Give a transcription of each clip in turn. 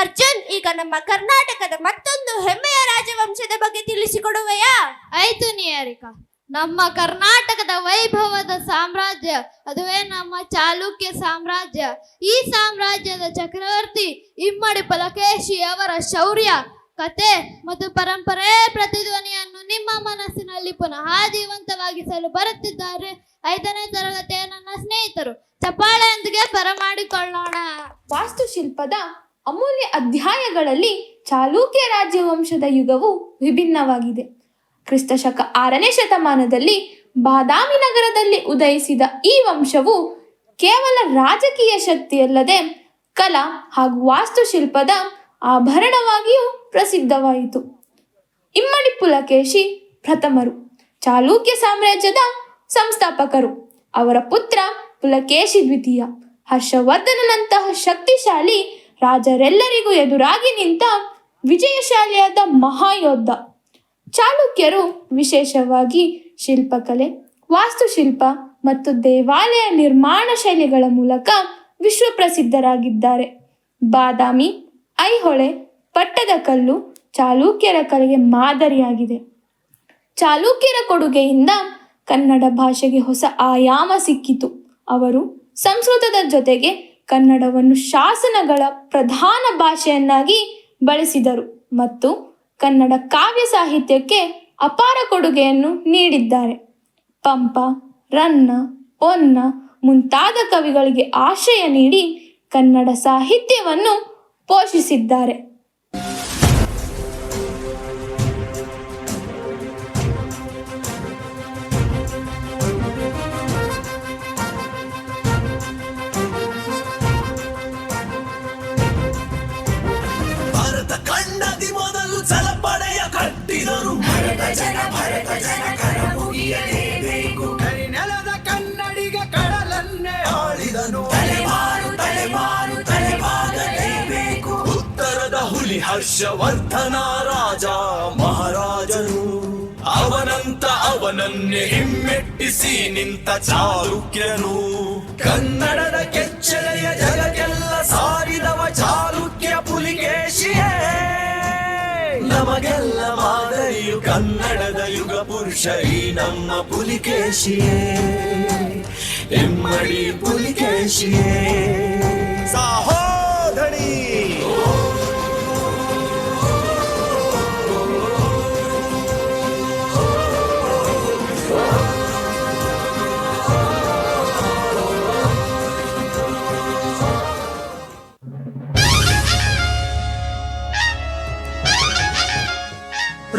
ಅರ್ಜುನ್, ಈಗ ನಮ್ಮ ಕರ್ನಾಟಕದ ಮತ್ತೊಂದು ಹೆಮ್ಮೆಯ ರಾಜವಂಶದ ಬಗ್ಗೆ ತಿಳಿಸಿಕೊಡುವೆಯಾ? ಆಯ್ತು ನಿಹಾರಿಕಾ. ನಮ್ಮ ಕರ್ನಾಟಕದ ವೈಭವದ ಸಾಮ್ರಾಜ್ಯ ಅದುವೇ ನಮ್ಮ ಚಾಲುಕ್ಯ ಸಾಮ್ರಾಜ್ಯ. ಈ ಸಾಮ್ರಾಜ್ಯದ ಚಕ್ರವರ್ತಿ ಇಮ್ಮಡಿ ಪುಲಕೇಶಿ ಅವರ ಶೌರ್ಯ, ಕತೆ ಮತ್ತು ಪರಂಪರೆ ಪ್ರತಿಧ್ವನಿಯನ್ನು ನಿಮ್ಮ ಮನಸ್ಸಿನಲ್ಲಿ ಪುನಃ ಜೀವಂತವಾಗಿಸಲು ಬರುತ್ತಿದ್ದಾರೆ 5ನೇ ತರಗತಿಯ ನನ್ನ ಸ್ನೇಹಿತರು. ಚಪ್ಪಾಳೆಯೊಂದಿಗೆ ಬರಮಾಡಿಕೊಳ್ಳೋಣ. ವಾಸ್ತುಶಿಲ್ಪದ ಅಮೂಲ್ಯ ಅಧ್ಯಾಯಗಳಲ್ಲಿ ಚಾಲುಕ್ಯ ರಾಜವಂಶದ ಯುಗವು ವಿಭಿನ್ನವಾಗಿದೆ. ಕ್ರಿಸ್ತಶಕ 6ನೇ ಶತಮಾನದಲ್ಲಿ ಬಾದಾಮಿ ನಗರದಲ್ಲಿ ಉದಯಿಸಿದ ಈ ವಂಶವು ಕೇವಲ ರಾಜಕೀಯ ಶಕ್ತಿಯಲ್ಲದೆ ಕಲಾ ಹಾಗೂ ವಾಸ್ತುಶಿಲ್ಪದ ಆಭರಣವಾಗಿಯೂ ಪ್ರಸಿದ್ಧವಾಯಿತು. ಇಮ್ಮಡಿ ಪುಲಕೇಶಿ ಪ್ರಥಮರು ಚಾಲುಕ್ಯ ಸಾಮ್ರಾಜ್ಯದ ಸಂಸ್ಥಾಪಕರು. ಅವರ ಪುತ್ರ ಪುಲಕೇಶಿ ದ್ವಿತೀಯ ಹರ್ಷವರ್ಧನನಂತಹ ಶಕ್ತಿಶಾಲಿ ರಾಜರೆಲ್ಲರಿಗೂ ಎದುರಾಗಿ ನಿಂತ ವಿಜಯಶಾಲಿಯಾದ ಮಹಾಯೋಧ. ಚಾಲುಕ್ಯರು ವಿಶೇಷವಾಗಿ ಶಿಲ್ಪಕಲೆ, ವಾಸ್ತುಶಿಲ್ಪ ಮತ್ತು ದೇವಾಲಯ ನಿರ್ಮಾಣ ಶೈಲಿಗಳ ಮೂಲಕ ವಿಶ್ವಪ್ರಸಿದ್ಧರಾಗಿದ್ದಾರೆ. ಬಾದಾಮಿ, ಐಹೊಳೆ, ಪಟ್ಟದಕಲ್ಲು ಚಾಲುಕ್ಯರ ಕಲೆಗೆ ಮಾದರಿಯಾಗಿದೆ. ಚಾಲುಕ್ಯರ ಕೊಡುಗೆಯಿಂದ ಕನ್ನಡ ಭಾಷೆಗೆ ಹೊಸ ಆಯಾಮ ಸಿಕ್ಕಿತು. ಅವರು ಸಂಸ್ಕೃತದ ಜೊತೆಗೆ ಕನ್ನಡವನ್ನು ಶಾಸನಗಳ ಪ್ರಧಾನ ಭಾಷೆಯನ್ನಾಗಿ ಬಳಸಿದರು ಮತ್ತು ಕನ್ನಡ ಕಾವ್ಯ ಸಾಹಿತ್ಯಕ್ಕೆ ಅಪಾರ ಕೊಡುಗೆಯನ್ನು ನೀಡಿದ್ದಾರೆ. ಪಂಪ, ರನ್ನ, ಪೊನ್ನ ಮುಂತಾದ ಕವಿಗಳಿಗೆ ಆಶ್ರಯ ನೀಡಿ ಕನ್ನಡ ಸಾಹಿತ್ಯವನ್ನು ಪೋಷಿಸಿದ್ದಾರೆ. ನೆಲದ ಕನ್ನಡಿಗ ಕಡಲನ್ನೇ ಆಳಿದನು. ತಲೆಮಾರು ಉತ್ತರದ ಹುಲಿ ಹರ್ಷವರ್ಧನ ರಾಜ ಮಹಾರಾಜನು. ಅವನನ್ನೇ ಹಿಮ್ಮೆಟ್ಟಿಸಿ ನಿಂತ ಚಾಲುಕ್ಯನು. ಕನ್ನಡದ ಕೆಚ್ಚೆದೆಯ ಜಗಕ್ಕೆಲ್ಲ ಸಾರಿದವ ಚಾಲುಕ್ಯ ಪುಲಿಕೇಶಿಯೇ. ನಮಗೆಲ್ಲ ಮಾದರಿಯು ಕನ್ನಡದ ಯುಗ ಪುರುಷ ಈ ನಮ್ಮ ಪುಲಿಕೇಶಿಯೇ. ಇಮ್ಮಡಿ ಪುಲಿಕೇಶಿಯೇ ಸಹೋದರಿ.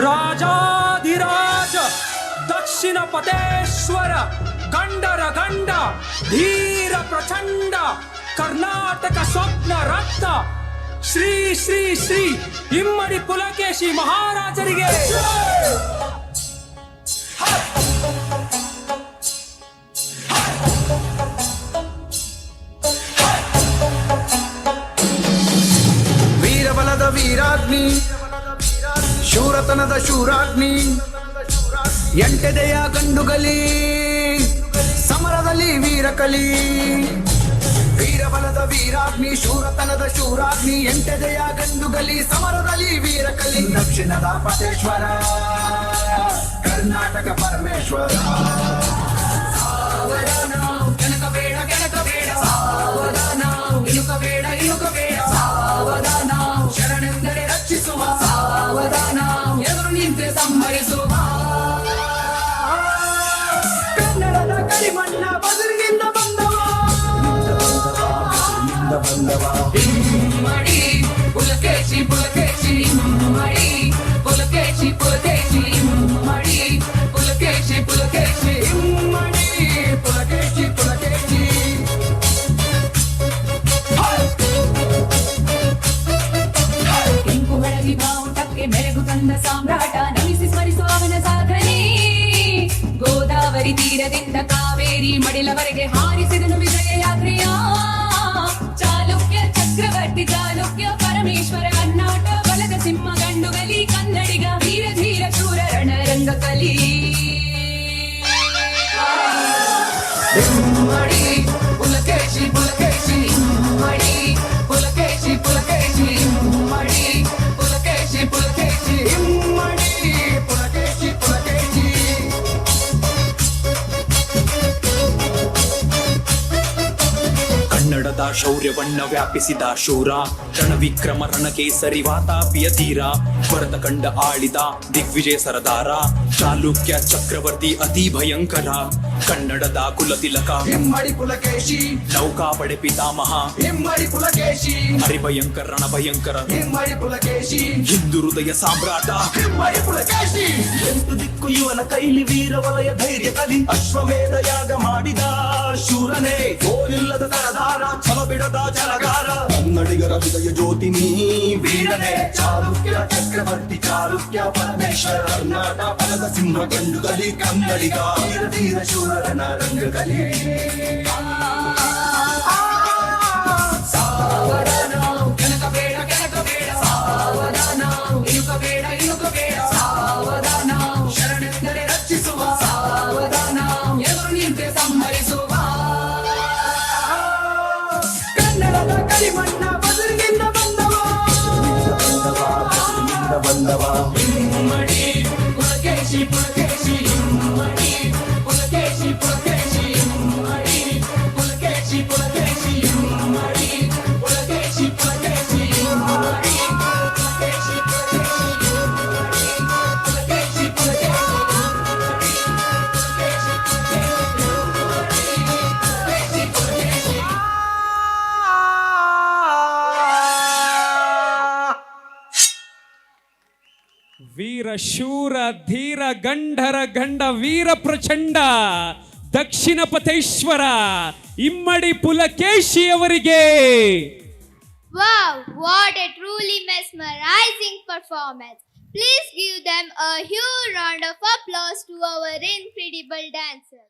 ರಾಜಾಧಿರಾಜ ದಕ್ಷಿಣ ಪತೇಶ್ವರ ಗಂಡರ ಗಂಡ ಧೀರ ಪ್ರಚಂಡ ಕರ್ನಾಟಕ ಸ್ವಪ್ನ ರಕ್ತ ಶ್ರೀ ಶ್ರೀ ಶ್ರೀ ಇಮ್ಮಡಿ ಪುಲಕೇಶಿ ಮಹಾರಾಜರಿಗೆ. ವೀರಬಲದ ವೀರಾಗ್ನಿ, ಶೂರತನದ ಶೂರಾಗ್ನಿ, ಎಂಟೆದೆಯ ಗಂಡುಗಲಿ ಸಮರದಲ್ಲಿ ವೀರಕಲಿ. ವೀರಬಲದ ವೀರಾಗ್ನಿ, ಶೂರತನದ ಶೂರಾಗ್ನಿ, ಎಂಟೆದೆಯ ಗಂಡುಗಲಿ ಸಮರದಲ್ಲಿ ವೀರಕಲಿ. ದಕ್ಷಿಣದ ಪತೇಶ್ವರ ಕರ್ನಾಟಕ ಪರಮೇಶ್ವರ. ಸಾವಧಾನ ಕೆಣಕಬೇಡ ಕೆಣಕಬೇಡ, ಸಾವಧಾನ ಇಣುಕಬೇಡ ಇಣುಕಬೇಡ, ಸಾವಧಾನ ಶರಣೆಂದರೆ ರಕ್ಷಿಸುವ, ಸಾವಧಾನ ಎದುರು ನಿಂತೆ ಸಂಹರಿಸುವ. ಕನ್ನಡದ ಕರಿಮಣ್ಣ ಬದುರಿನಿಂದ ಬಂದವ, ಇಮ್ಮಡಿ ಪುಲಕೇಶಿ ಪುಲಕೇಶಿ ಇಮ್ಮಡಿ ಪುಲಕೇಶಿ ಪುಲಕೇಶಿ ಇಮ್ಮಡಿ ಪುಲಕೇಶಿ ಪುಲಕೇಶಿ ಇಮ್ಮಡಿ ಪುಲಕೇಶಿ ಪುಲಕೇಶಿ. ಕೆಂಪು ಬೆಳಗಿ ಬಾವುಟಕ್ಕೆ ಬೆಳಗು ತಂದ ಸಾಮ್ರಾಟ ನಮಿಸಿ ಸ್ಮರಿಸುವ ಅವನ ಸಾಧನೆ. ಗೋದಾವರಿ ತೀರದಿಂದ ಕಾವೇರಿ ಮಡಿಲವರೆಗೆ ಹಾರಿಸಿದನು ವಿಜಯ ಯಾತ್ರೆಯ. ಚಾಲುಕ್ಯ ಚಕ್ರವರ್ತಿ ಚಾಲುಕ್ಯ ಪರಮೇಶ್ವರ ಕರ್ನಾಟ ಬಲದ ಸಿಂಹ ಗಂಡುಗಲಿ ಕನ್ನಡಿಗ ವೀರ ಧೀರ ಶೂರ ರಣರಂಗ ಕಲಿ. ಇಮ್ಮಡಿ ಪುಲಕೇಶಿ ಪುಲಕೇಶಿ ಇಮ್ಮಡಿ ಪುಲಕೇಶಿ ಪುಲಕೇಶಿ ಶೌರ್ಯವನ್ನ ವ್ಯಾಪಿಸಿದ ಶೂರ ರಣವಿಕ್ರಮ ರಣಕೇಸರಿ ವಾತಾಪಿಯ ತೀರ ಭರತ ಕಂಡ ಆಳಿದ ದಿಗ್ವಿಜಯ ಸರದಾರ ಚಾಲುಕ್ಯ ಚಕ್ರವರ್ತಿ ಅತಿ ಭಯಂಕರ ಕನ್ನಡದ ಕುಲತಿಲಕ ಇಮ್ಮಡಿ ಪುಲಕೇಶಿ ನೌಕಾಪಡೆ ಪಿತಾಮಹ ಇಮ್ಮಡಿ ಪುಲಕೇಶಿ ಹರಿಭಯಂಕರ ರಣಭಯಂಕರ ಇಮ್ಮಡಿ ಪುಲಕೇಶಿ ಹಿಂದೂ ಹೃದಯ ಸಾಮ್ರಾಟ ಇಮ್ಮಡಿ ಪುಲಕೇಶಿ ಎಂಟು ದಿಕ್ಕು ಇವನ ಕೈಲಿ ವೀರವಲಯ ಧೈರ್ಯ ಕಲಿ ಅಶ್ವಮೇಧ ಯಾಗ ಮಾಡಿದ ಶೂರನೇ ಸೋಲಿಲ್ಲದ ಸರದಾರ ಛಲ ಬಿಡದ ಛಲಗಾರ ಕನ್ನಡಿಗರ ಹೃದಯ ಜ್ಯೋತಿನಿ ವೀರನೇ ಚಾಲುಕ್ಯ ಚಕ್ರವರ್ತಿ ಚಾಲುಕ್ಯ ಪರಮೇಶ್ವರ ಕರ್ನಾಟ ಫಲದ ಸಿಂಹ ಕಂಡು ಕಲಿ ಕನ್ನಡಿಗ ಧೀರ ಧೀರ ಶೂರನ ರಂಗ ಕಲಿ ಸಾವಧಾನ ಕೆಣಕಬೇಡ ಕೆಣಕಬೇಡ ಸಾವಧಾನ ಇಣುಕಬೇಡ ಇಣುಕಬೇಡ ಸಾವಧಾನ ಶರಣೆಂದರೆ ರಕ್ಷಿಸುವ ಸಾವಧಾನ ಎದುರು ನಿಂತೆ ಸಂಹರಿಸುವ ಕನ್ನಡದ ಕರಿಮಣ್ಣ ಬದುರಿನಿಂದ ಬಂದವ ಇಮ್ಮಡಿ ಪುಲಕೇಶಿ ಪುಲಕೇಶಿ ಇಮ್ಮಡಿ ಪುಲಕೇಶಿ ಪುಲಕೇಶಿ ಇಮ್ಮಡಿ ಪುಲಕೇಶಿ ಪುಲಕೇಶಿ ಇಮ್ಮಡಿ ಪುಲಕೇಶಿ ಪುಲಕೇಶಿ ಇಮ್ಮಡಿ ಪುಲಕೇಶಿ ಪುಲಕೇಶಿ ಇಮ್ಮಡಿ ಪುಲಕೇಶಿ ಪುಲಕೇಶಿ ಇಮ್ಮಡಿ ಪುಲಕೇಶಿ ಪುಲಕೇಶಿ ಪುಲಕೇಶಿ ವೀರ ಶೂರ ಧೀರ ಗಂಡರ ಗಂಡ ವೀರ ಪ್ರಚಂಡ ದಕ್ಷಿಣ ಪಥೇಶ್ವರ ಇಮ್ಮಡಿ ಪುಲಕೇಶಿಯವರಿಗೆ Wow, what a truly mesmerizing performance. Please give them a huge round of applause to our incredible dancers.